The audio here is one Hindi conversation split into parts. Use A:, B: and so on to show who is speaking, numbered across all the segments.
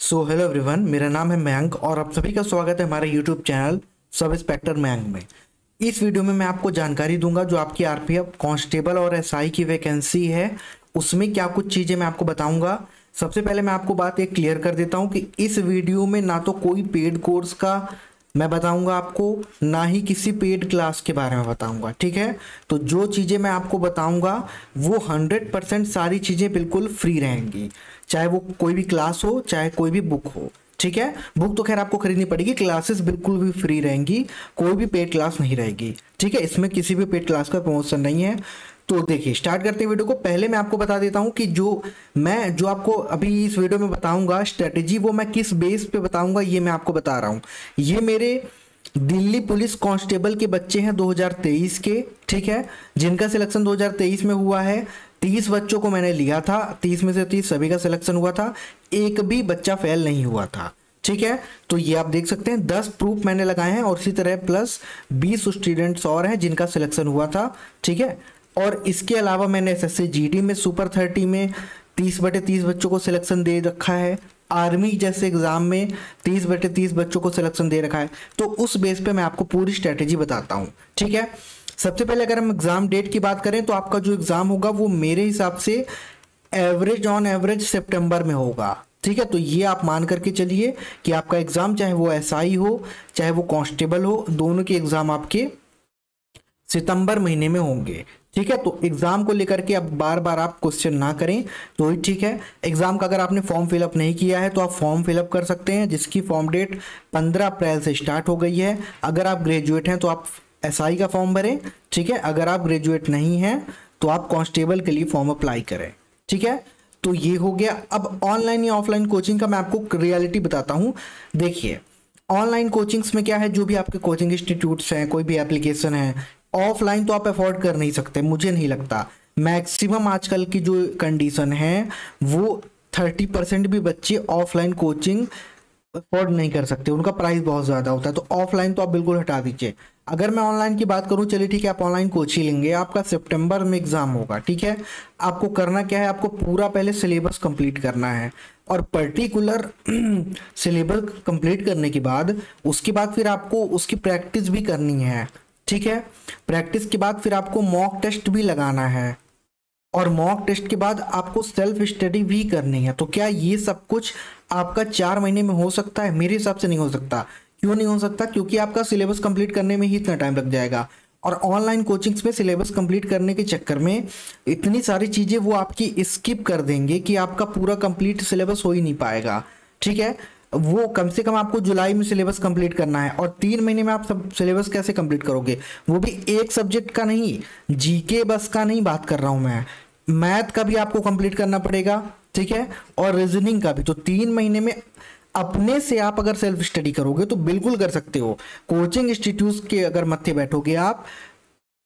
A: सो हेलो एवरीवन, मेरा नाम है मयंक और आप सभी का स्वागत है हमारे YouTube channel sub inspector Mayank में। इस वीडियो में मैं आपको जानकारी दूंगा जो आपकी आरपीएफ कांस्टेबल और एसआई की वैकेंसी है, उसमें क्या कुछ चीज़ें मैं आपको बताऊंगा। सबसे पहले मैं आपको बात एक क्लियर कर देता हूं कि इस वीडियो में ना तो कोई पेड कोर्स का मैं बताऊंगा आपको, ना ही किसी पेड क्लास के बारे में बताऊंगा, ठीक है। तो जो चीज़ें मैं आपको बताऊंगा वो 100% सारी चीज़ें बिल्कुल फ्री रहेंगी, चाहे वो कोई भी क्लास हो चाहे कोई भी बुक हो, ठीक है। बुक तो खैर आपको खरीदनी पड़ेगी, क्लासेस बिल्कुल भी फ्री रहेंगी, कोई भी पेड क्लास नहीं रहेगी, ठीक है। इसमें किसी भी पेड क्लास का प्रमोशन नहीं है। तो देखिए स्टार्ट करते हैं वीडियो को। पहले मैं आपको बता देता हूं कि जो आपको अभी इस वीडियो में बताऊंगा स्ट्रेटेजी, वो मैं किस बेस पे बताऊंगा ये मैं आपको बता रहा हूं। ये मेरे दिल्ली पुलिस कांस्टेबल के बच्चे हैं 2023 के, ठीक है, जिनका सिलेक्शन 2023 में हुआ है। 30 बच्चों को मैंने लिया था, 30 में से 30 सभी का सिलेक्शन हुआ था, एक भी बच्चा फेल नहीं हुआ था, ठीक है। तो ये आप देख सकते हैं 10 प्रूफ मैंने लगाए हैं और इसी तरह प्लस 20 स्टूडेंट्स और हैं जिनका सिलेक्शन हुआ था, ठीक है। और इसके अलावा मैंने एसएससी जीडी में सुपर 30 में 30/30 बच्चों को सिलेक्शन दे रखा है। आर्मी जैसे एग्जाम में 30/30 बच्चों को सिलेक्शन दे रखा है। तो उस बेस पे मैं आपको पूरी स्ट्रेटेजी बताता हूँ, ठीक है। सबसे पहले अगर हम एग्जाम डेट की बात करें तो आपका जो एग्जाम होगा वो मेरे हिसाब से ऑन एवरेज सितंबर में होगा, ठीक है। तो ये आप मान करके चलिए कि आपका एग्जाम चाहे वो एसआई हो चाहे वो कांस्टेबल हो, दोनों के एग्जाम आपके सितंबर महीने में होंगे, ठीक है। तो एग्जाम को लेकर के अब बार बार आप क्वेश्चन ना करें तो ही ठीक है। एग्जाम का अगर आपने फॉर्म फिलअप नहीं किया है तो आप फॉर्म फिलअप कर सकते हैं, जिसकी फॉर्म डेट 15 अप्रैल से स्टार्ट हो गई है। अगर आप ग्रेजुएट हैं तो आप एसआई का फॉर्म भरें, ठीक है। अगर आप ग्रेजुएट नहीं हैं तो आप कांस्टेबल के लिए फॉर्म अप्लाई करें, ठीक है। तो ये हो गया। अब ऑनलाइन या ऑफलाइन कोचिंग का मैं आपको रियलिटी बताता हूँ। देखिए ऑनलाइन कोचिंग्स में क्या है, जो भी आपके कोचिंग इंस्टीट्यूट्स हैं, कोई भी एप्लीकेशन है, ऑफलाइन तो आप अफोर्ड कर नहीं सकते, मुझे नहीं लगता। मैक्सिमम आजकल की जो कंडीशन है वो 30% भी बच्चे ऑफलाइन कोचिंग अफोर्ड नहीं कर सकते, उनका प्राइस बहुत ज़्यादा होता है। तो ऑफलाइन तो आप बिल्कुल हटा दीजिए। अगर मैं ऑनलाइन की बात करूं, चलिए ठीक है, आप ऑनलाइन कोच ही लेंगे, आपका सितंबर में एग्जाम होगा, ठीक है। आपको करना क्या है, आपको पूरा पहले सिलेबस कंप्लीट करना है और पर्टिकुलर सिलेबस कंप्लीट करने के बाद उसके बाद फिर आपको उसकी प्रैक्टिस भी करनी है, ठीक है। प्रैक्टिस के बाद फिर आपको मॉक टेस्ट भी लगाना है और मॉक टेस्ट के बाद आपको सेल्फ स्टडी भी करनी है। तो क्या ये सब कुछ आपका 4 महीने में हो सकता है? मेरे हिसाब से नहीं हो सकता। क्यों नहीं हो सकता? क्योंकि आपका सिलेबस कंप्लीट करने में ही इतना टाइम लग जाएगा और ऑनलाइन कोचिंग्स में सिलेबस कंप्लीट करने के चक्कर में इतनी सारी चीज़ें वो आपकी स्किप कर देंगे कि आपका पूरा कंप्लीट सिलेबस हो ही नहीं पाएगा, ठीक है। वो कम से कम आपको जुलाई में सिलेबस कंप्लीट करना है और 3 महीने में आप सब सिलेबस कैसे कंप्लीट करोगे? वो भी एक सब्जेक्ट का नहीं, जीके बस का नहीं बात कर रहा हूँ मैं, मैथ का भी आपको कंप्लीट करना पड़ेगा, ठीक है, और रीजनिंग का भी। तो 3 महीने में अपने से आप अगर सेल्फ स्टडी करोगे तो बिल्कुल कर सकते हो। कोचिंग इंस्टीट्यूट के अगर मत्थे बैठोगे आप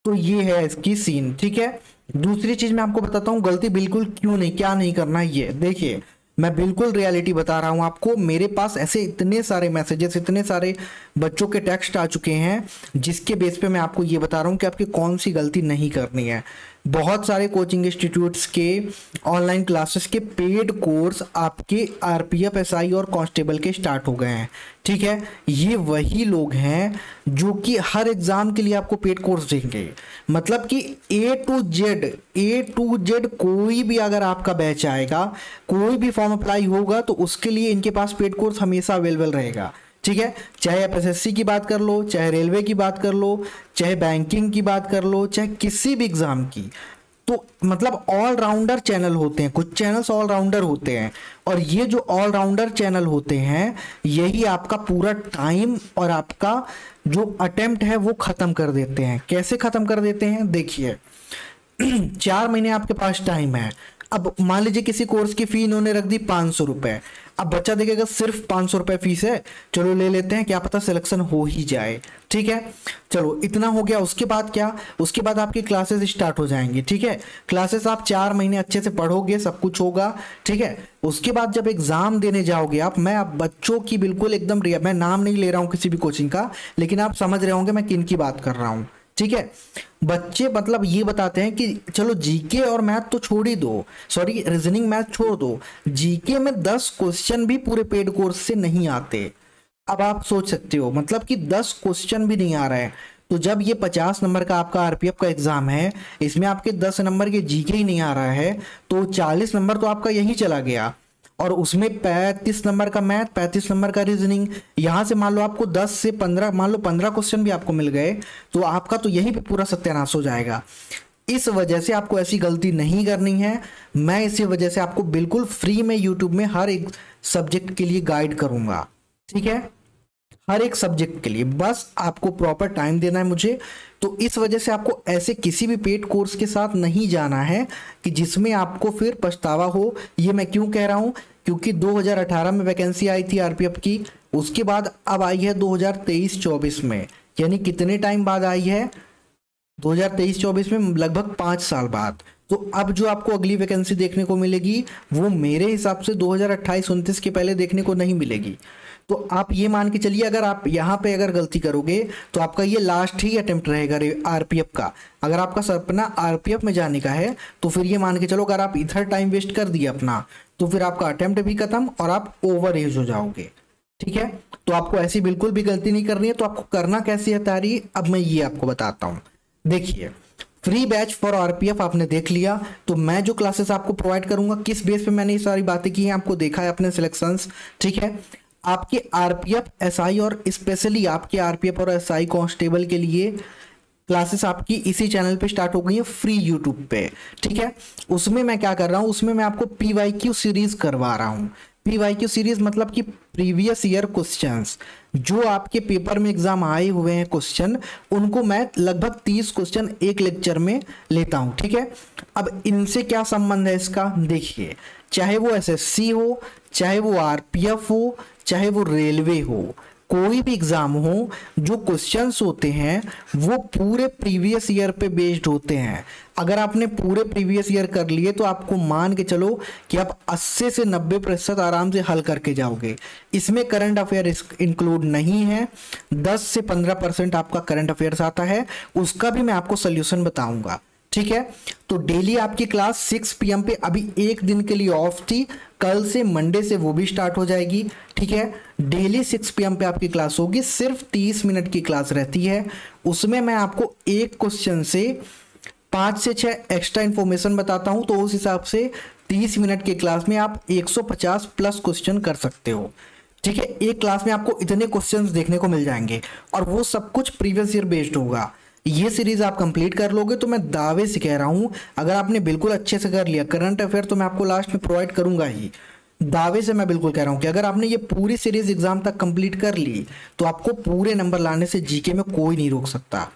A: तो ये है इसकी सीन, ठीक है। दूसरी चीज मैं आपको बताता हूँ गलती बिल्कुल क्यों नहीं, क्या नहीं करना है। ये देखिए मैं बिल्कुल रियलिटी बता रहा हूँ आपको। मेरे पास ऐसे इतने सारे मैसेजेस, इतने सारे बच्चों के टेक्स्ट आ चुके हैं जिसके बेस पे मैं आपको ये बता रहा हूँ कि आपकी कौन सी गलती नहीं करनी है। बहुत सारे कोचिंग इंस्टीट्यूट्स के ऑनलाइन क्लासेस के पेड कोर्स आपके आरपीएफ एसआई और कांस्टेबल के स्टार्ट हो गए हैं, ठीक है। ये वही लोग हैं जो कि हर एग्जाम के लिए आपको पेड कोर्स देंगे। मतलब कि ए टू जेड कोई भी अगर आपका बैच आएगा, कोई भी फॉर्म अप्लाई होगा तो उसके लिए इनके पास पेड कोर्स हमेशा अवेलेबल रहेगा, ठीक है। चाहे आप एसएससी की बात कर लो, चाहे रेलवे की बात कर लो, चाहे बैंकिंग की बात कर लो, चाहे किसी भी एग्जाम की। तो मतलब ऑलराउंडर चैनल होते हैं, कुछ चैनल्स ऑलराउंडर होते हैं और ये जो ऑलराउंडर चैनल होते हैं यही आपका पूरा टाइम और आपका जो अटेम्प्ट है वो खत्म कर देते हैं। कैसे खत्म कर देते हैं? देखिए 4 महीने आपके पास टाइम है। अब मान लीजिए किसी कोर्स की फी इन्होंने रख दी 500 रुपए। अब बच्चा देखेगा सिर्फ 500 रुपए फीस है, चलो ले लेते हैं, क्या पता सिलेक्शन हो ही जाए, ठीक है। चलो इतना हो गया। उसके बाद क्या? उसके बाद आपकी क्लासेस स्टार्ट हो जाएंगी, ठीक है। क्लासेस आप 4 महीने अच्छे से पढ़ोगे, सब कुछ होगा, ठीक है। उसके बाद जब एग्जाम देने जाओगे आप, मैं आप बच्चों की बिल्कुल एकदम मैं नाम नहीं ले रहा हूँ किसी भी कोचिंग का, लेकिन आप समझ रहे होंगे मैं किन की बात कर रहा हूँ, ठीक है। बच्चे मतलब ये बताते हैं कि चलो जीके और मैथ तो छोड़ ही दो, सॉरी रीजनिंग मैथ छोड़ दो, जीके में 10 क्वेश्चन भी पूरे पेड कोर्स से नहीं आते। अब आप सोच सकते हो मतलब कि 10 क्वेश्चन भी नहीं आ रहे हैं। तो जब ये 50 नंबर का आपका आरपीएफ का एग्जाम है, इसमें आपके 10 नंबर के जीके ही नहीं आ रहा है, तो 40 नंबर तो आपका यही चला गया। और उसमें 35 नंबर का मैथ, 35 नंबर का रीजनिंग, यहां से मान लो आपको 10 से 15, मान लो 15 क्वेश्चन भी आपको मिल गए, तो आपका तो यही पे पूरा सत्यानाश हो जाएगा। इस वजह से आपको ऐसी गलती नहीं करनी है। मैं इसी वजह से आपको बिल्कुल फ्री में यूट्यूब में हर एक सब्जेक्ट के लिए गाइड करूंगा, ठीक है, हर एक सब्जेक्ट के लिए, बस आपको प्रॉपर टाइम देना है मुझे। तो इस वजह से आपको ऐसे किसी भी पेड कोर्स के साथ नहीं जाना है कि जिसमें आपको फिर पछतावा हो। ये मैं क्यों कह रहा हूं, क्योंकि 2018 में वैकेंसी आई थी आरपीएफ की, उसके बाद अब आई है 2023-24 में, यानी कितने टाइम बाद आई है, 2023-24 में लगभग 5 साल बाद। तो अब जो आपको अगली वैकेंसी देखने को मिलेगी वो मेरे हिसाब से 2028-29 के पहले देखने को नहीं मिलेगी। तो आप ये मान के चलिए, अगर आप यहाँ पे अगर गलती करोगे तो आपका ये लास्ट ही अटेम्प्ट रहेगा आरपीएफ का। अगर आपका सपना आरपीएफ में जाने का है तो फिर ये मान के चलो, अगर आप इधर टाइम वेस्ट कर दिए अपना, तो फिर आपका अटेम्प्ट भी खत्म और आप ओवर एज हो जाओगे, ठीक है। तो आपको ऐसी बिल्कुल भी गलती नहीं करनी है। तो आपको करना कैसी है तैयारी, अब मैं ये आपको बताता हूँ। देखिए, फ्री बैच फॉर आरपीएफ आपने देख लिया, तो मैं जो क्लासेस आपको प्रोवाइड करूंगा, किस बेस पे मैंने ये सारी बातें की हैं, आपको देखा है अपने सिलेक्शंस, ठीक है। आपके आरपीएफ एसआई और स्पेशली आपके आरपीएफ और एसआई कांस्टेबल के लिए क्लासेस आपकी इसी चैनल पे स्टार्ट हो गई है फ्री यूट्यूब पे, ठीक है। उसमें मैं क्या कर रहा हूँ, उसमें मैं आपको पीवाईक्यू सीरीज करवा रहा हूँ। पीवाईक्यू सीरीज मतलब कि प्रीवियस ईयर क्वेश्चंस, जो आपके पेपर में एग्जाम आए हुए हैं क्वेश्चन, उनको मैं लगभग 30 क्वेश्चन एक लेक्चर में लेता हूं, ठीक है। अब इनसे क्या संबंध है इसका, देखिए, चाहे वो एसएससी हो, चाहे वो आरपीएफ हो, चाहे वो रेलवे हो, कोई भी एग्जाम हो, जो क्वेश्चंस होते हैं वो पूरे प्रीवियस ईयर पे बेस्ड होते हैं। अगर आपने पूरे प्रीवियस ईयर कर लिए तो आपको मान के चलो कि आप 80 से 90% आराम से हल करके जाओगे। इसमें करंट अफेयर इंक्लूड नहीं है। 10 से 15% आपका करंट अफेयर्स आता है, उसका भी मैं आपको सोल्यूशन बताऊंगा, ठीक है। तो डेली आपकी क्लास 6 PM पे, अभी एक दिन के लिए ऑफ थी, कल से मंडे से वो भी स्टार्ट हो जाएगी, ठीक है। डेली 6 PM पे आपकी क्लास होगी, सिर्फ 30 मिनट की क्लास रहती है। उसमें मैं आपको एक क्वेश्चन से 5 से 6 एक्स्ट्रा इंफॉर्मेशन बताता हूं, तो उस हिसाब से 30 मिनट की क्लास में आप 150 प्लस क्वेश्चन कर सकते हो, ठीक है। एक क्लास में आपको इतने क्वेश्चंस देखने को मिल जाएंगे और वो सब कुछ प्रीवियस ईयर बेस्ड होगा। ये सीरीज आप कंप्लीट कर लोगे तो मैं दावे से कह रहा हूं, अगर आपने बिल्कुल अच्छे से कर लिया, करंट अफेयर तो मैं आपको लास्ट में प्रोवाइड करूंगा ही, दावे से मैं बिल्कुल कह रहा हूं कि अगर आपने ये पूरी सीरीज एग्जाम तक कंप्लीट कर ली तो आपको पूरे नंबर लाने से जीके में कोई नहीं रोक सकता,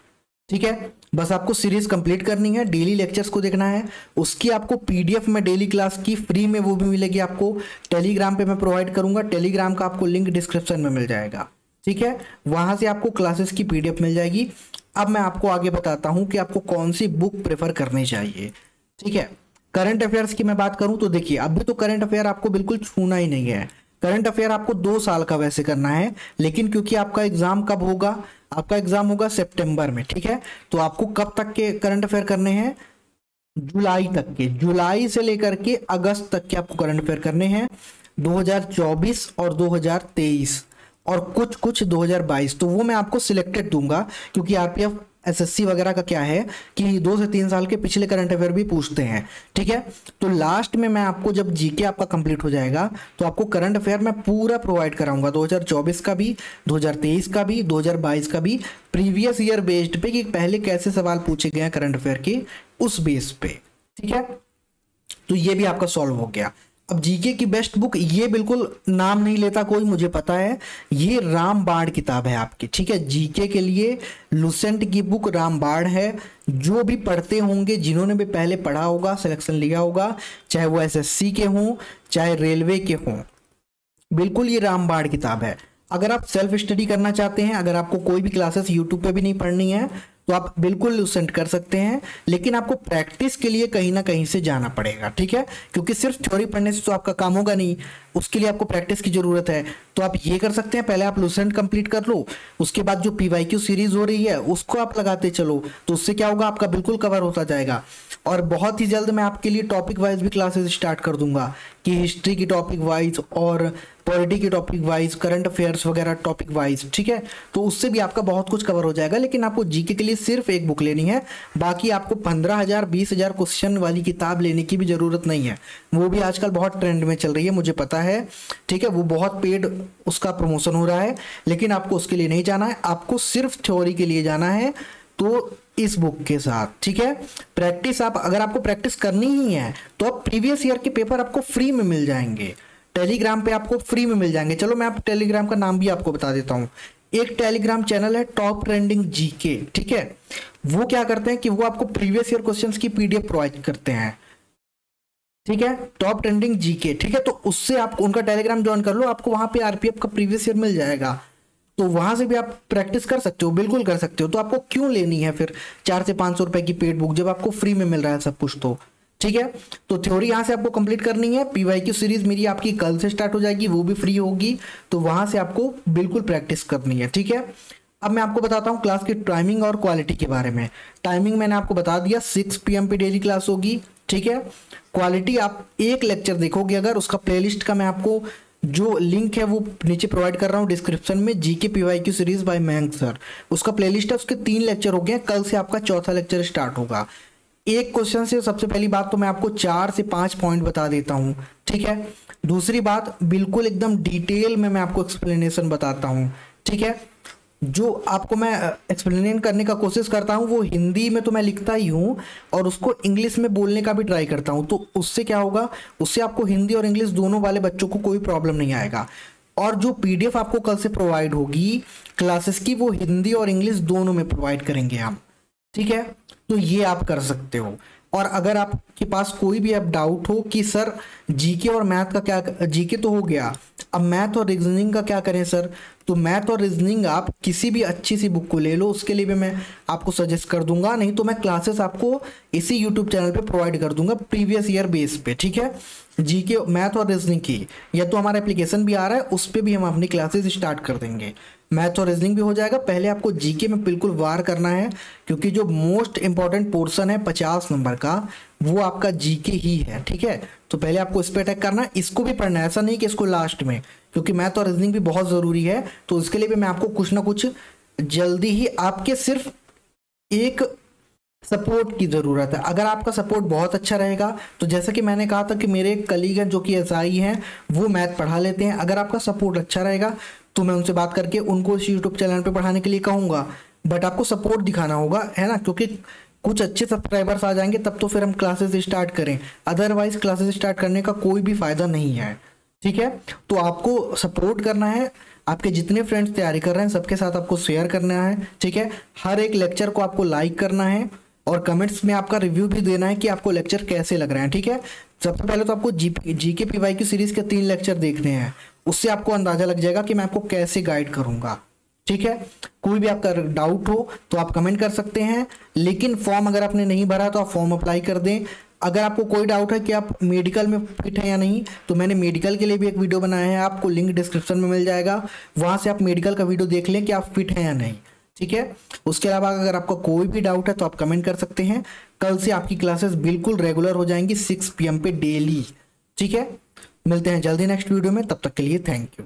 A: ठीक है। बस आपको सीरीज कंप्लीट करनी है, डेली लेक्चर्स को देखना है। उसकी आपको पीडीएफ में डेली क्लास की फ्री में वो भी मिलेगी आपको, टेलीग्राम पे मैं प्रोवाइड करूंगा। टेलीग्राम का आपको लिंक डिस्क्रिप्शन में मिल जाएगा, ठीक है। वहां से आपको क्लासेस की पीडीएफ मिल जाएगी। अब मैं आपको आगे बताता हूं कि आपको कौन सी बुक प्रेफर करनी चाहिए, ठीक है। करंट अफेयर्स की मैं बात करूं तो देखिए, अभी तो करंट अफेयर आपको बिल्कुल छूना ही नहीं है। करंट अफेयर आपको 2 साल का वैसे करना है, लेकिन क्योंकि आपका एग्जाम कब होगा, आपका एग्जाम होगा सितंबर में, ठीक है। तो आपको कब तक के करंट अफेयर करने हैं, जुलाई तक के, जुलाई से लेकर के अगस्त तक के आपको करंट अफेयर करने हैं, 2024 और 2023 और कुछ कुछ 2022। तो वो मैं आपको सिलेक्टेड दूंगा, क्योंकि आरपीएफ एसएससी वगैरह का क्या है कि 2 से 3 साल के पिछले करंट अफेयर भी पूछते हैं, ठीक है। तो लास्ट में मैं आपको, जब जीके आपका कंप्लीट हो जाएगा, तो आपको करंट अफेयर मैं पूरा प्रोवाइड कराऊंगा, 2024 का भी, 2023 का भी, 2022 का भी, प्रीवियस ईयर बेस्ड पे कि पहले कैसे सवाल पूछे गए हैं करंट अफेयर के, उस बेस पे, ठीक है। तो ये भी आपका सॉल्व हो गया। अब जीके की बेस्ट बुक, ये बिल्कुल नाम नहीं लेता कोई, मुझे पता है, ये रामबाण किताब है आपकी, ठीक है। जीके के लिए लुसेंट की बुक रामबाण है। जो भी पढ़ते होंगे, जिन्होंने भी पहले पढ़ा होगा, सिलेक्शन लिया होगा, चाहे वो एसएससी के हों, चाहे रेलवे के हों, बिल्कुल ये रामबाण किताब है। अगर आप सेल्फ स्टडी करना चाहते हैं, अगर आपको कोई भी क्लासेस यूट्यूब पे भी नहीं पढ़नी है, तो आप बिल्कुल लूसेंट कर सकते हैं, लेकिन आपको प्रैक्टिस के लिए कहीं ना कहीं से जाना पड़ेगा, ठीक है, क्योंकि सिर्फ थ्योरी पढ़ने से तो आपका काम होगा नहीं, उसके लिए आपको प्रैक्टिस की जरूरत है। तो आप ये कर सकते हैं, पहले आप लूसेंट कंप्लीट कर लो, उसके बाद जो पीवाईक्यू सीरीज हो रही है उसको आप लगाते चलो, तो उससे क्या होगा, आपका बिल्कुल कवर होता जाएगा। और बहुत ही जल्द मैं आपके लिए टॉपिक वाइज भी क्लासेस स्टार्ट कर दूंगा कि हिस्ट्री की टॉपिक वाइज और पॉलिटी की टॉपिक वाइज, करंट अफेयर्स वगैरह टॉपिक वाइज, ठीक है। तो उससे भी आपका बहुत कुछ कवर हो जाएगा, लेकिन आपको जीके के लिए सिर्फ एक बुक लेनी है, बाकी आपको 15,000 20,000 क्वेश्चन वाली किताब लेने की भी जरूरत नहीं है। वो भी आजकल बहुत ट्रेंड में चल रही है, मुझे पता है, ठीक है, वो बहुत पेड उसका प्रमोशन हो रहा है, लेकिन आपको उसके लिए नहीं जाना है, आपको सिर्फ थ्योरी के लिए जाना है। तो इस बुक के साथ, ठीक है, प्रैक्टिस आप, अगर आपको प्रैक्टिस करनी ही है तो आप प्रीवियस ईयर के पेपर आपको फ्री में मिल जाएंगे, टेलीग्राम पे आपको फ्री में मिल जाएंगे। चलो मैं आप टेलीग्राम का नाम भी आपको बता देता हूँ। एक टेलीग्राम चैनल है टॉप ट्रेंडिंग जीके, ठीक है, वो क्या करते हैं कि वो आपको प्रीवियस ईयर क्वेश्चंस की पीडीएफ प्रोवाइड करते हैं, ठीक है, टॉप ट्रेंडिंग जीके, ठीक है। तो उससे आप उनका टेलीग्राम ज्वाइन कर लो, आपको वहां पे आरपीएफ का प्रीवियस ईयर मिल जाएगा, तो वहां से भी आप प्रैक्टिस कर सकते हो, बिल्कुल कर सकते हो। तो आपको क्यों लेनी है फिर 400 से 500 रुपए की पेड बुक जब आपको फ्री में मिल रहा है सब कुछ, तो ठीक है। तो थ्योरी यहाँ से आपको कंप्लीट करनी है, पीवाईक्यू सीरीज मेरी आपकी कल से स्टार्ट हो जाएगी, वो भी फ्री होगी, तो वहां से आपको बिल्कुल प्रैक्टिस करनी है, ठीक है। अब मैं आपको बताता हूँ क्लास की टाइमिंग और क्वालिटी के बारे में। टाइमिंग मैंने आपको बता दिया, 6 PM पे डेली क्लास होगी, ठीक है। क्वालिटी आप एक लेक्चर देखोगे अगर, उसका प्लेलिस्ट का मैं आपको जो लिंक है वो नीचे प्रोवाइड कर रहा हूँ डिस्क्रिप्शन में, GK PYQ series by Mayank sir, उसका प्लेलिस्ट है, उसके 3 लेक्चर हो गए, कल से आपका चौथा लेक्चर स्टार्ट होगा। एक क्वेश्चन से सबसे पहली बात तो मैं आपको 4 से 5 पॉइंट बता देता हूँ, ठीक है। दूसरी बात, बिल्कुल एकदम डिटेल में मैं आपको एक्सप्लेनेशन बताता हूँ, ठीक है। जो आपको मैं एक्सप्लेन करने का कोशिश करता हूँ वो हिंदी में तो मैं लिखता ही हूँ, और उसको इंग्लिश में बोलने का भी ट्राई करता हूँ, तो उससे क्या होगा, उससे आपको हिंदी और इंग्लिश दोनों वाले बच्चों को कोई प्रॉब्लम नहीं आएगा। और जो पीडीएफ आपको कल से प्रोवाइड होगी क्लासेस की, वो हिंदी और इंग्लिश दोनों में प्रोवाइड करेंगे हम, ठीक है। तो ये आप कर सकते हो। और अगर आपके पास कोई भी अब डाउट हो कि सर जीके और मैथ का क्या, जीके तो हो गया, अब मैथ और रीजनिंग का क्या करें सर, तो मैथ और रीजनिंग आप किसी भी अच्छी सी बुक को ले लो, उसके लिए भी मैं आपको सजेस्ट कर दूंगा, नहीं तो मैं क्लासेस आपको इसी यूट्यूब चैनल पे प्रोवाइड कर दूंगा प्रीवियस ईयर बेस पे, ठीक है। जीके मैथ और रीजनिंग की, या तो हमारा एप्लीकेशन भी आ रहा है, उस पर भी हम अपनी क्लासेस स्टार्ट कर देंगे, मैथ और रीजनिंग भी हो जाएगा। पहले आपको जीके में बिल्कुल वार करना है, क्योंकि जो मोस्ट इंपॉर्टेंट पोर्शन है 50 नंबर का, वो आपका जीके ही है, ठीक है। तो पहले आपको इस पे अटैक करना है, इसको भी पढ़ना है, ऐसा नहीं कि इसको लास्ट में, क्योंकि मैथ और रीजनिंग भी बहुत ज़रूरी है। तो इसके लिए भी मैं आपको कुछ ना कुछ जल्दी ही, आपके सिर्फ एक सपोर्ट की ज़रूरत है। अगर आपका सपोर्ट बहुत अच्छा रहेगा, तो जैसा कि मैंने कहा था कि मेरे एक कलीग हैं जो कि एसआई हैं, वो मैथ पढ़ा लेते हैं, अगर आपका सपोर्ट अच्छा रहेगा तो मैं उनसे बात करके उनको इस यूट्यूब चैनल पे पढ़ाने के लिए कहूँगा। बट आपको सपोर्ट दिखाना होगा, है ना, क्योंकि कुछ अच्छे सब्सक्राइबर्स आ जाएंगे तब तो फिर हम क्लासेस स्टार्ट करें, अदरवाइज क्लासेस स्टार्ट करने का कोई भी फ़ायदा नहीं है, ठीक है। तो आपको सपोर्ट करना है, आपके जितने फ्रेंड्स तैयारी कर रहे हैं सबके साथ आपको शेयर करना है, ठीक है। हर एक लेक्चर को आपको लाइक करना है, और कमेंट्स में आपका रिव्यू भी देना है कि आपको लेक्चर कैसे लग रहे हैं, ठीक है। सबसे पहले तो आपको जीके पीवाईक्यू सीरीज के 3 लेक्चर देखने हैं, उससे आपको अंदाजा लग जाएगा कि मैं आपको कैसे गाइड करूंगा, ठीक है। कोई भी आपका डाउट हो तो आप कमेंट कर सकते हैं, लेकिन फॉर्म अगर आपने नहीं भरा तो आप फॉर्म अप्लाई कर दें। अगर आपको कोई डाउट है कि आप मेडिकल में फिट हैं या नहीं, तो मैंने मेडिकल के लिए भी एक वीडियो बनाया है, आपको लिंक डिस्क्रिप्शन में मिल जाएगा, वहाँ से आप मेडिकल का वीडियो देख लें कि आप फिट हैं या नहीं, ठीक है। उसके अलावा अगर आपका कोई भी डाउट है तो आप कमेंट कर सकते हैं। कल से आपकी क्लासेस बिल्कुल रेगुलर हो जाएंगी 6 PM पे डेली, ठीक है। मिलते हैं जल्दी नेक्स्ट वीडियो में, तब तक के लिए थैंक यू।